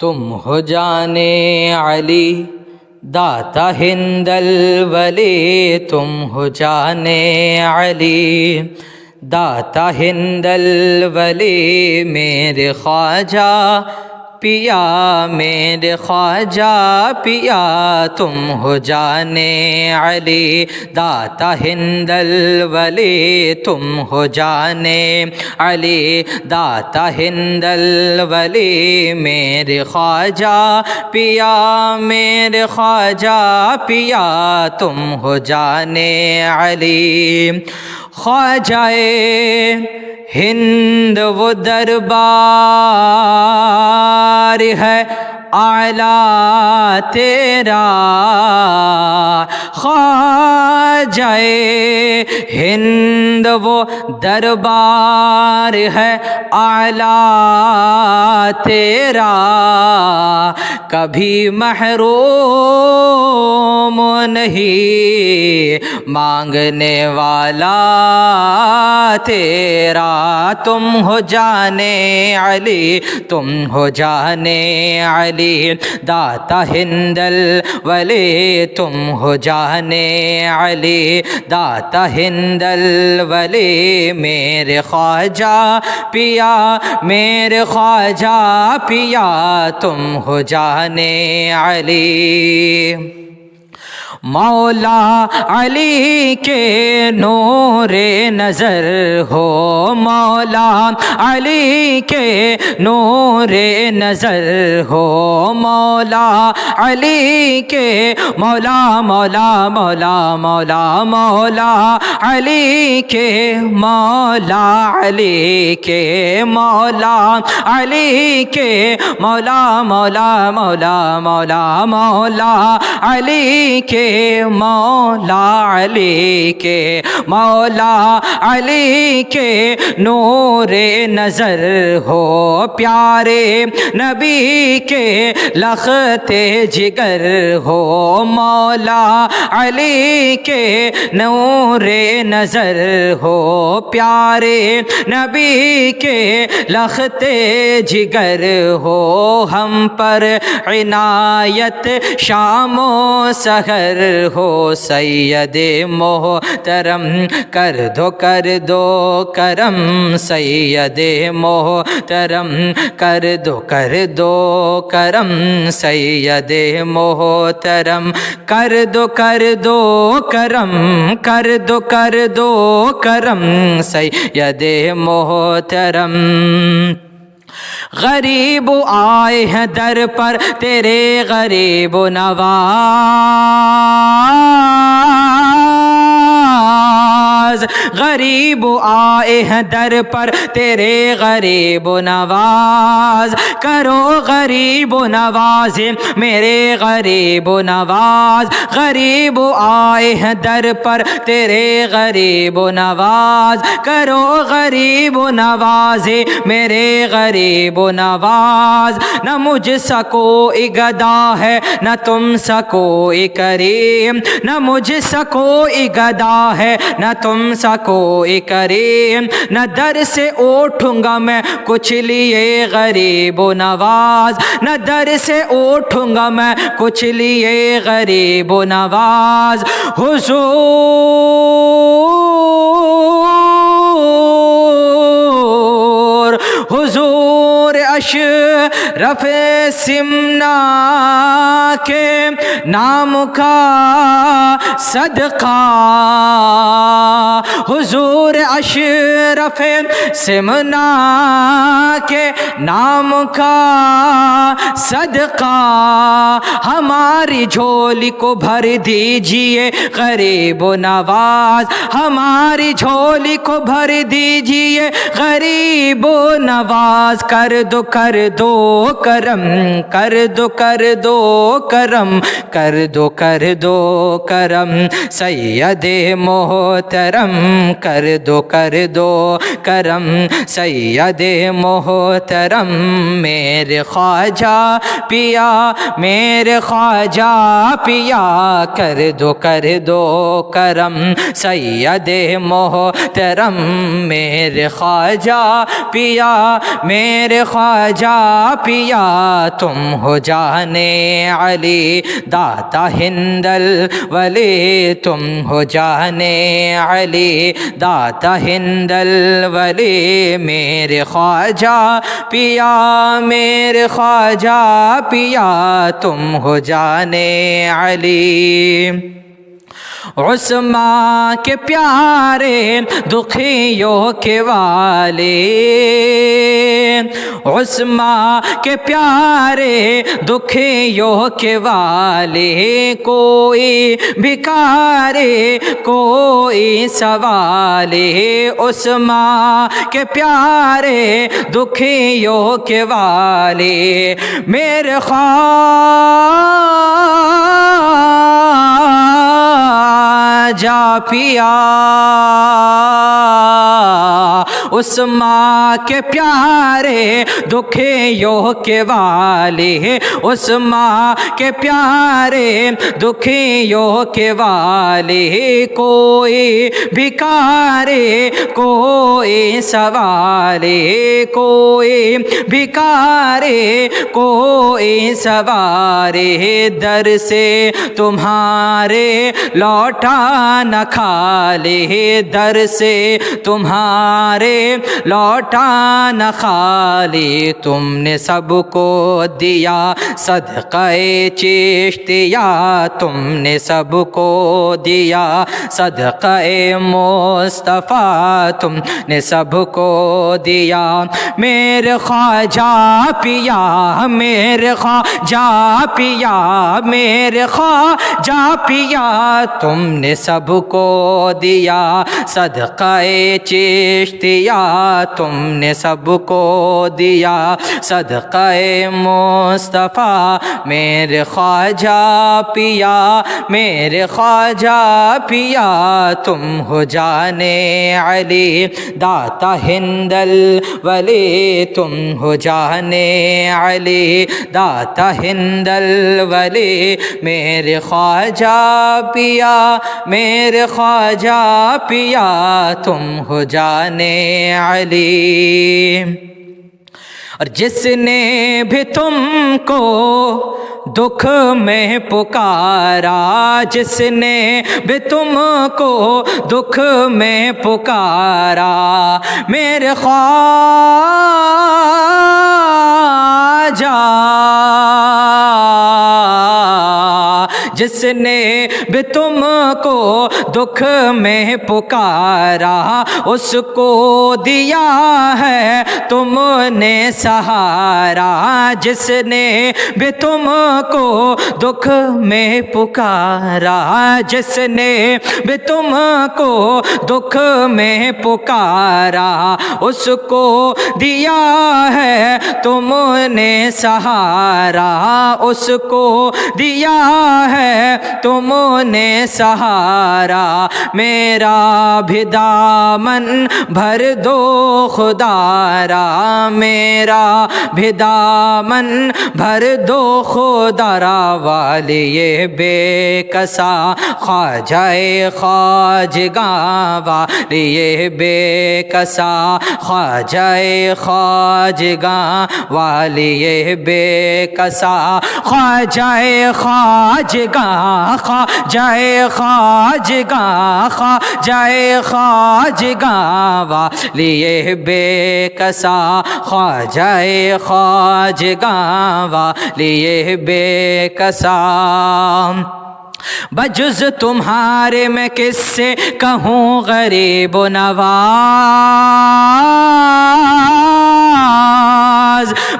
تم ہو جانے علی داتا ہند الولی، تم ہو جانے علی داتا ہند الولی، میرے خواجہ پیا میرے خواجہ پیا، تم ہو جانے علی داتا ہند الولی، تم ہو جانے علی داتا ہند الولی، میرے خواجہ پیا میرے خواجہ پیا، تم ہو جانے علی۔ خواجہ ہند وہ دربار ہے اعلیٰ تیرا، خواجہ ہند وہ دربار ہے اعلیٰ تیرا، کبھی محروم نہیں مانگنے والا تیرا، تم ہو جانے علی تم ہو جانے علی داتا ہند الولی، تم ہو جانے علی داتا ہند الولی، میرے خواجہ پیا میرے خواجہ پیا، تم ہو جانے علی۔ مولا علی کے نور نظر ہو، مولا علی کے نور نظر ہو، مولا علی کے مولا مولا مولا مولا مولا علی کے مولا علی کے مولا علی کے مولا مولا مولا مولا مولا علی کے مولا علی کے مولا علی کے نور نظر ہو، پیارے نبی کے لخت جگر ہو، مولا علی کے نور نظر ہو، پیارے نبی کے لخت جگر ہو، ہم پر عنایت شام و سحر ہو، سید محترم کر دو کرم، سید محترم کر دو کرم، سید محترم کر دو کرم، کر دو کرم، سید محترم۔ غریب آئے ہیں در پر تیرے غریب نواز، غریب آئے ہیں در پر تیرے غریب نواز، کرو غریب نواز میرے غریب نواز، غریب آئے ہیں در پر تیرے غریب نواز، کرو غریب نواز میرے غریب نواز، نہ مجھ سا کوئی گدا ہے نہ تم سا کوئی کریم، نہ مجھ سا کوئی گدا ہے نہ تم سا کوئی کریم، نہ در سے اٹھوں گا میں کچھ لیے غریب نواز، نہ در سے اٹھوں گا میں کچھ لیے غریب نواز، حضور اشرف سمنا کے نام کا صدقہ، حضور اشرف سمنا کے نام کا صدقہ، ہماری جھولی کو بھر دیجئے غریب نواز، ہماری جھولی کو بھر دیجئے غریب نواز، کر دو کرم، کر دو کرم، کر دو کرم، سید محترم کر دو کرم، سید محترم، میرے خواجہ پیا میرے خواجہ پیا، کر دو کرم، سید محترم، میرے خواجہ پیا میرے خواجہ خواجہ پیا تم ہو جانے علی داتا ہندل ولی تم ہو جانے علی داتا ہندل ولی میرے خواجہ پیا میرے خواجہ پیا تم ہو جانے علی عثمان کے پیارے دکھیوں کے والے عثمان کے پیارے دکھیوں کے والے کوئی بھکارے کوئی سوالے عثمان کے پیارے دکھیوں کے والے میرے خواجہ پیا عثمان کے پیارے دکھیوں کے والے عثمان کے پیارے دکھیوں کے والے کوئی بھکارے کوئی سوالے کوئی بھکارے کوئی سوارے در سے تمہارے لوٹا نہ کھالے در سے تمہارے لوٹا نہ خالی تم نے سب کو دیا صدقہ چشتیا تم نے سب کو دیا صدقہ مصطفیٰ تم نے سب کو دیا میرے خواجہ پیا میرے خواجہ پیا میرے خواجہ پیا تم نے سب کو دیا صدقہ چشتیا تم نے سب کو دیا صدقہ مصطفیٰ میرے خواجہ پیا میرے خواجہ پیا تم ہو جانے علی داتا ہندل ولی تم ہو جانے علی داتا ہندل ولی میرے خواجہ پیا میرے خواجہ پیا تم ہو جانے علی اور جس نے بھی تم کو دکھ میں پکارا جس نے بھی تم کو دکھ میں پکارا میرے خواجہ جس نے بھی تم کو دکھ میں پکارا اس کو دیا ہے تم نے سہارا جس نے بھی تم کو دکھ میں پکارا جس نے بھی تم کو دکھ میں پکارا اس کو دیا ہے تم نے سہارا اس کو دیا ہے تم نے سہارا میرا بھی دامن بھر دو خدارا میرا بھی دامن بھر دو خدارا والی یہ بے کسا خواجہ خواجگاں والی یہ بے کسا خواجہ خواجگاں والی یہ بے کسا خواجہ خواجگاں خواجہ خواجگاں خواجہ خواجگاں والی یہ بے کسا خواجہ خواجگاں والی یہ بے کسا بجز تمہارے میں کس سے کہوں غریب و نواز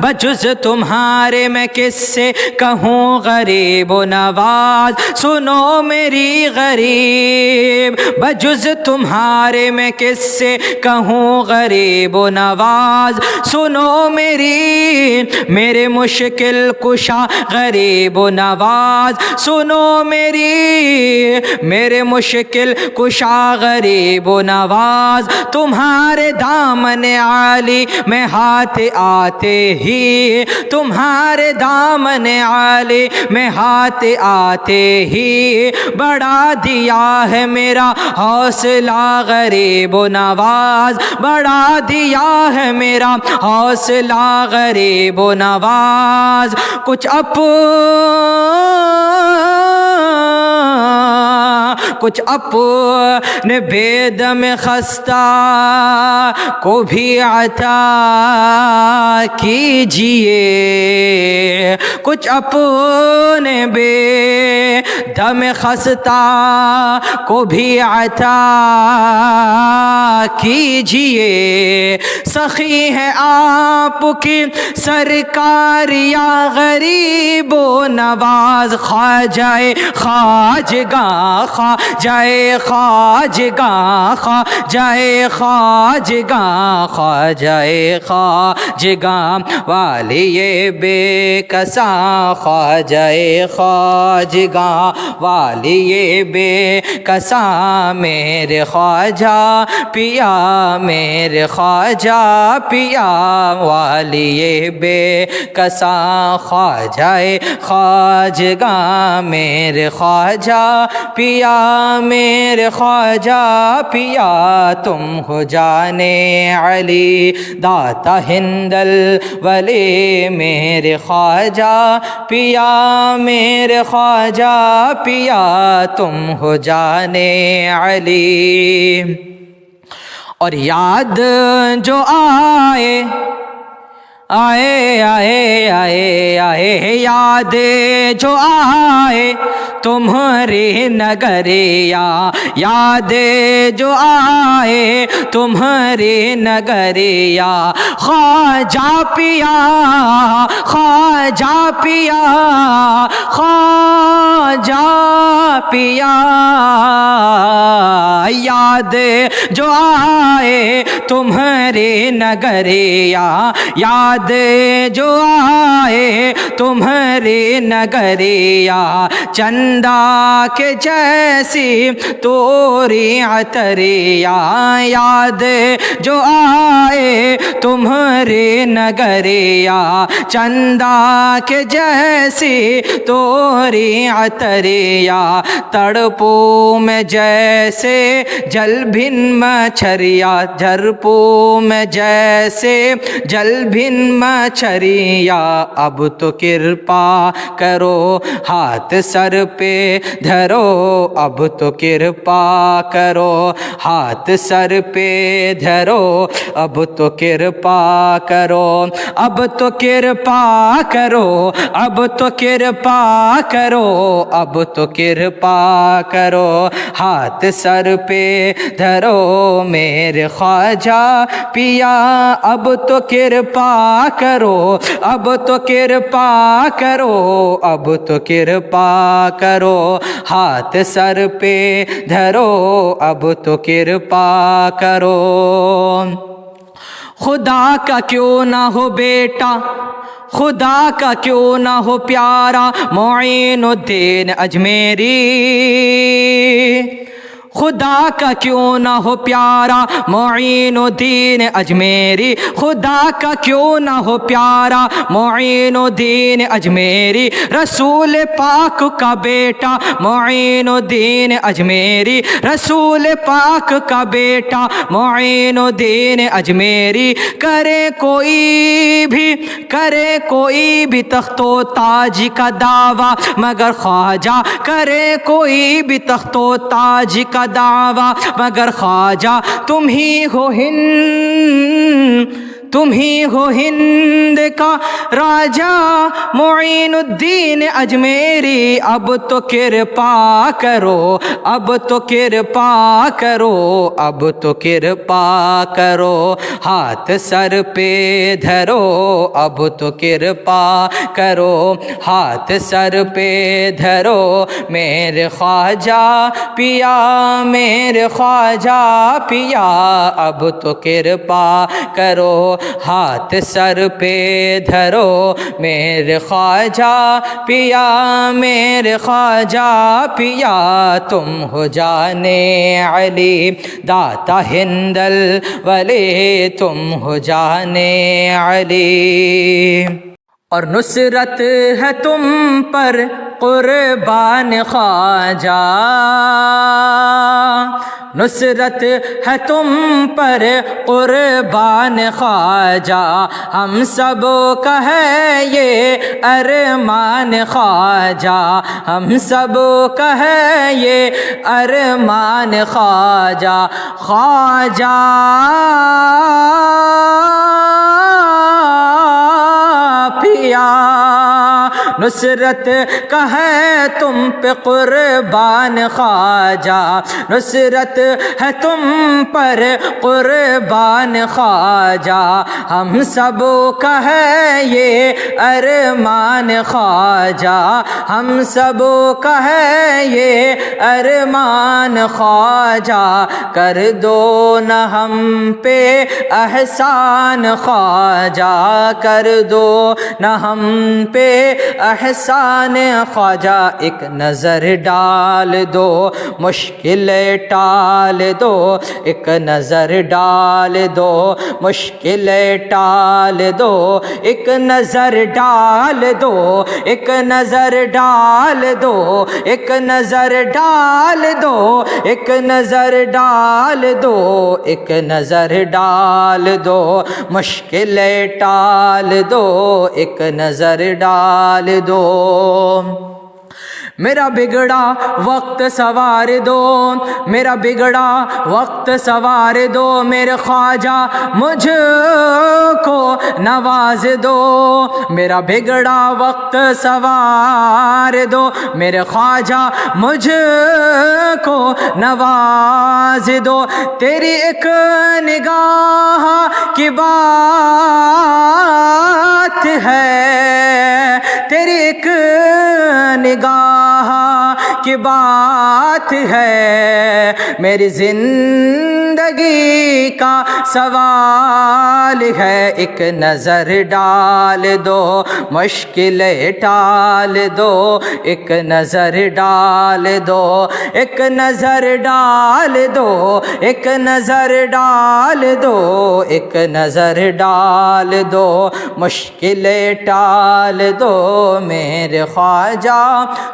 بجز تمہارے میں کس سے کہوں غریب و نواز سنو میری غریب بجز تمہارے میں کس سے کہوں غریب و نواز سنو میرے مشکل کشا غریب و نواز سنو میرے مشکل کشا غریب و نواز تمہارے دامن عالی میں ہاتھ آتے آتے ہی تمہارے دامن عالی میں ہاتھ آتے ہی بڑھا دیا ہے میرا حوصلہ غریب و نواز، بڑھا دیا ہے میرا حوصلہ غریب و نواز۔ کچھ اپنے بے دم خستہ کو بھی عطا کیجئے، کچھ اپنے بے دم خستہ کو بھی عطا کیجئے۔ سخی ہے آپ کی سرکار یا غریب و نواز، خواجہ خواجگاں خواجہ خواجگاں خواجہ خواجگاں خواجہ خواجگاں والی بے کساں، خواجہ خواجگاں والی بے کساں، میرے خواجہ پیا میرے خواجہ پیا والی بے کساں، خواجہ خواجگاں میرے خواجہ پیا میرے خواجہ پیا، تم ہو جانے علی داتا ہندل ولی، میرے خواجہ پیا میرے خواجہ پیا، تم ہو جانے علی۔ اور یاد جو آئے آئے آئے آئے آئے یاد جو آئے تمہاری نگریا، یاد جو آئے تمہاری نگریا، خواجہ پیا خواجہ پیا خواجہ پیا، یاد جو آئے تمہاری نگریا، یاد جو آئے تمہاری نگریا، چندہ کے جیسی توری عطریا، یاد جو آئے تمہاری نگریا، چندہ کے جیسی توری عطریا، تڑپوں میں جیسے جلبھن مچھریا، جھرپوں میں جیسے جلبھن مچھریا، اب تو کرپا کرو ہاتھ سر پہ دھرو، اب تو کرپا کرو ہاتھ سر پہ دھرو، اب تو کرپا کرو اب تو کرپا کرو اب تو کرپا کرو اب تو کرپا کرو، ہاتھ سر پہ دھرو میرے خواجہ پیا، اب تو کرپا کرو اب تو کرپا کرو اب تو کرپا کرو، ہاتھ سر پہ دھرو اب تو کرپا کرو۔ خدا کا کیوں نہ ہو بیٹا، خدا کا کیوں نہ ہو پیارا معین الدین اجمیری، خدا کا کیوں نہ ہو پیارا معین الدین اجمیری، خدا کا کیوں نہ ہو پیارا معین الدین اجمیری، رسول پاک کا بیٹا معین الدین اجمیری، رسول پاک کا بیٹا معین الدین اجمیری، کرے کوئی بھی تخت و تاج کا دعویٰ مگر خواجہ، کرے کوئی بھی تخت و تاج کا دعویٰ مگر خواجہ، تم ہی ہو ہند کا راجہ معین الدین اجمیری، اب تو کرپا کرو اب تو کرپا کرو اب تو کرپا کرو، ہاتھ سر پہ دھرو اب تو کرپا کرو، ہاتھ سر پہ دھرو میرے خواجہ پیا میرے خواجہ پیا، اب تو کرپا کرو، ہاتھ سر پہ دھرو میرے خواجہ پیا، میرے خواجہ پیا تم ہو جانے علی، داتا ہندل والے تم ہو جانے علی۔ اور نصرت ہے تم پر قربان خواجہ، نصرت ہے تم پر قربان خواجہ، ہم سب کا ہے یہ ارمان خواجہ، ہم سب کا ہے یہ ارمان خواجہ، خواجہ پیا نصرت کا ہے تم پہ قربان خواجہ، نصرت ہے تم پر قربان خواجہ، ہم سب کا ہے یہ ارمان خواجہ، ہم سب کا ہے یہ ارمان خواجہ، کر دو نہ ہم پہ احسان خواجہ، کر دو نہ ہم پہ احسان خواجہ، ایک نظر ڈال دو مشکل ٹال دو، ایک نظر ڈال دو مشکل ٹال دو، ایک نظر ڈال دو، ایک نظر ڈال دو، ایک نظر ڈال دو، ایک نظر ڈال دو، ایک نظر ڈال دو مشکل ٹال دو، ایک نظر ڈال دو۔ میرا بگڑا وقت سوار دو، میرا بگڑا وقت سوار دو، میرے خواجہ مجھ کو نواز دو، میرا بگڑا وقت سوار دو، میرے خواجہ مجھ کو نواز دو، تیری ایک نگاہ کی بات ہے، تیری ایک نگاہ کی بات ہے، میری زندگی کا سوال ہے، ایک نظر ڈال دو مشکل ٹال دو، ایک نظر ڈال دو، ایک نظر ڈال دو، ایک نظر ڈال دو، ایک نظر ڈال دو مشکل ٹال دو، میرے خواجہ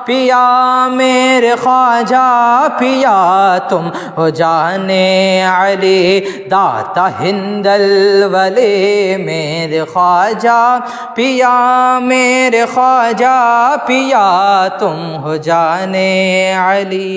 پیا، میرے خواجہ پیا تم ہو جانے علی، داتا ہندل والے میرے خواجہ پیا، میرے خواجہ پیا تم ہو جانے علی۔